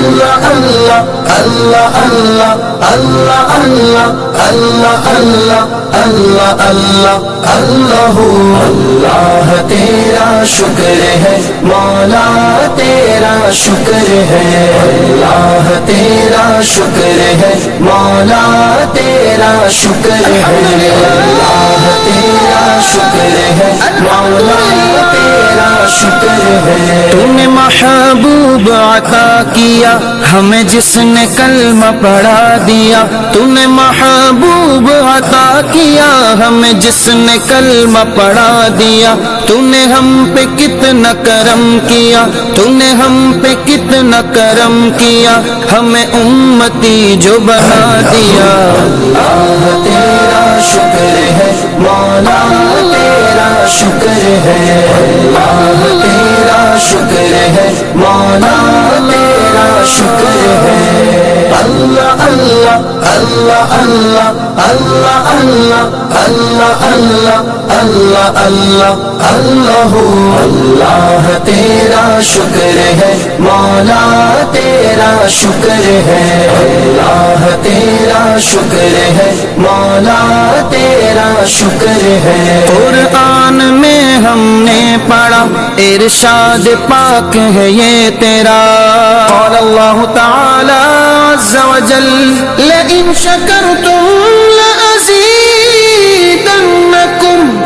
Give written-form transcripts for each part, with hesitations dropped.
اللہ اللہ اللہ اللہ اللہ اللہ اللہ اللہ اللہ اللہ اللہ تیرا شکر ہے مولا تیرا شکر ہے اللہ تیرا شکر ہے مولا تیرا شکر ہے اللہ تیرا شکر ہے مولا تیرا شکر ہے تو نے محبوب عطا کیا ہمیں جس نے کلمہ پڑھا دیا تو نے محبوب عطا کیا ہمیں جس نے کلمہ پڑھا دیا تو نے ہم پہ کتنا کرم کیا تو نے ہم پہ کتنا کرم کیا ہمیں امتی جو بنا دیا اللہ تیرا شکر ہے مولا تیرا شکر ہے اللہ تیرا شکر ہے مولا تیرا شکر ہے اللہ اللہ اللہ اللہ اللہ اللہ اللہ اللہ اللہ اللہ اللہ تیرا شکر ہے مولا تیرا شکر ہے اللہ تیرا شکر ہے مولا تیرا شکر ہے قرآن میں ہم نے پڑھا ارشاد پاک ہے یہ تیرا قال اللہ تعالی عز وجل لئن شکرتم لأزیدنکم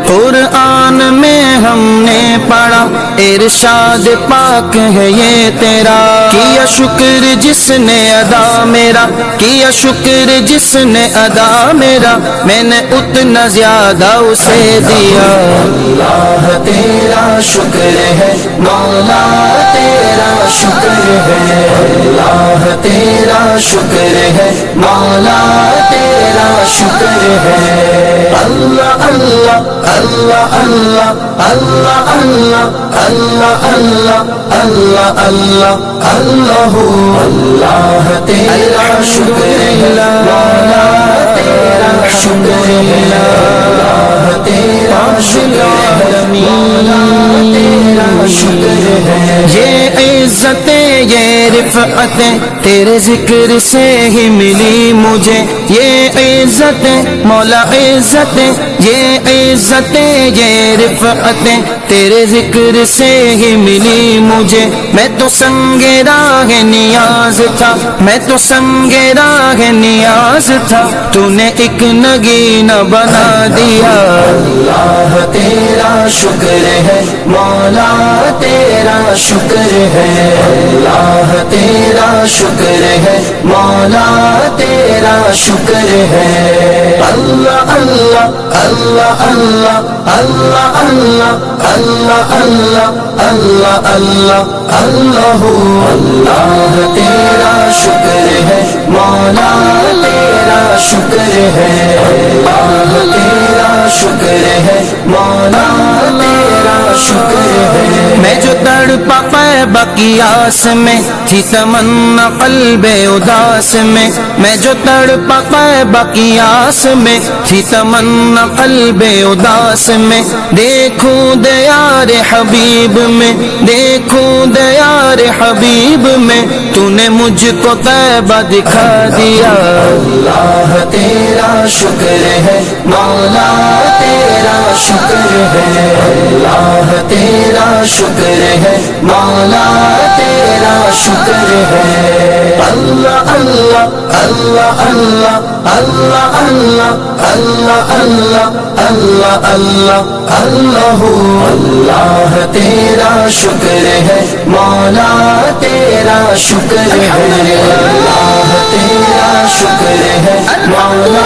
قرآن میں ہم نے پڑھا ارشاد پاک ہے یہ تیرا کیا شکر جس نے ادا میرا کیا شکر جس نے ادا میرا میں نے اتنا زیادہ اسے دیا اللہ تیرا شکر ہے مولا تیرا شکر ہے اللہ تیرا شکر ہے مولا تیرا شکر ہے اللہ اللہ اللہ اللہ اللہ اللہ اللہ اللہ اللہ اللہ اللہ تیرا شکر ہے مولا تیرا شکر ہے اللہ تیرا شکر ہے مولا تیرا شکر ہے یہ عزتیں یہ رفعتیں تیرے ذکر سے ہی ملی مجھے یہ عزتیں مولا عزتیں یہ عزتیں یہ رفعتیں تیرے ذکر سے ہی ملی مجھے میں تو سنگ راہ نیاز تھا میں تو سنگ راہ نیاز تھا تو نے ایک نگینہ بنا دیا اللہ تیرا شکر ہے مولا تیرا شکر ہے اللہ تیرا شکر ہے مولا تیرا شکر ہے اللہ اللہ اللہ اللہ اللہ اللہ اللہ اللہ اللہ اللہ اللہ تیرا شکر ہے مولا تیرا شکر ہے اللہ تیرا شکر ہے مولا تیرا شکر ہے میں جو تڑپا قیبہ کی آس میں تھی تمنا قلب اداس میں جو تڑپا قیبہ کی آس میں تھی تمنا قلب اداس میں دیکھوں دیار حبیب میں دیکھوں دیار حبیب میں تو نے مجھ کو طیبہ دکھا دیا اللہ تیرا شکر ہے مولا تیرا شکر ہے اللہ تیرا شکر ہے مولا تیرا شکر ہے اللہ اللہ اللہ اللہ اللہ اللہ اللہ اللہ اللہ اللہ اللہ تیرا شکر ہے مولا تیرا شکر ہے اللہ تیرا شکر ہے مولا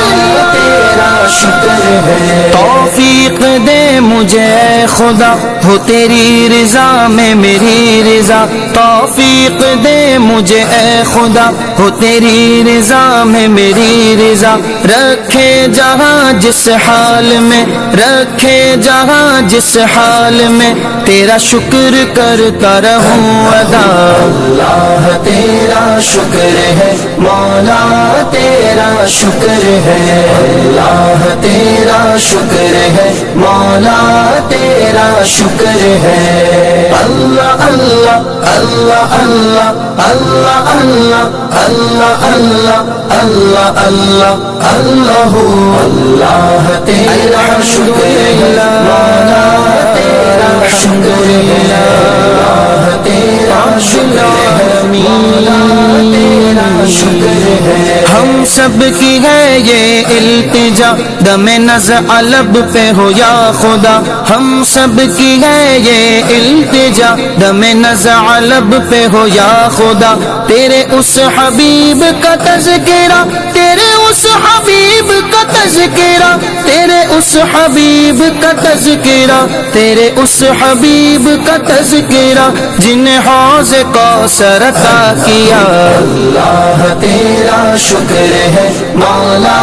تیرا شکر ہے توفیق دے مجھے اے خدا ہو تیری رضا میں میری رضا توفیق دے مجھے اے خدا ہو تیری رضا میں میری رضا رکھے جہاں جس حال میں رکھے جہاں جس حال میں تیرا شکر کرتا رہوں ادا اللہ تیرا شکر ہے مولا تیرا شکر ہے اللہ تیرا شکر ہے مولا تیرا شکر ہے اللہ اللہ اللہ اللہ اللہ اللہ اللہ اللہ اللہ اللہ اللہ اللہ تیرا شکر ہے مولا تیرا شکر ہے اللہ تیرا شکر ہے مولا تیرا شکر ہے ہم سب کی ہے یہ التجا دم نزع لب پہ ہو یا خدا ہم سب کی ہے یہ التجا دم نزع لب پہ ہو یا خدا تیرے اس حبیب کا تذکرہ تیرے اس حبیب کا تذکرہ تیرے اس حبیب کا تذکرہ تیرے اس حبیب کا تذکرہ جنہیں حوض کوثر عطا کیا اللہ تیرا شکر ہے مولا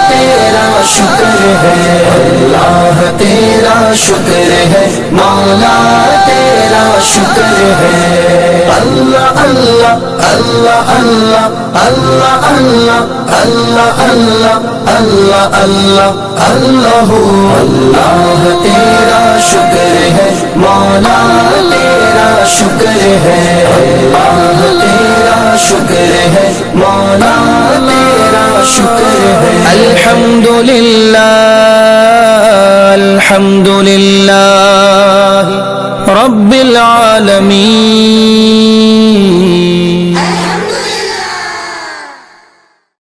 تیرا شکر ہے اللہ تیرا شکر ہے مولا تیرا شکر ہے اللہ اللہ اللہ اللہ اللہ اللہ اللہ اللہ اللہ اللہ اللہ تیرا شکر ہے مولا تیرا شکر ہے اللہ تیرا شکر ہے مولا تیرا شکر ہے الحمدللہ الحمدللہ رب العالمین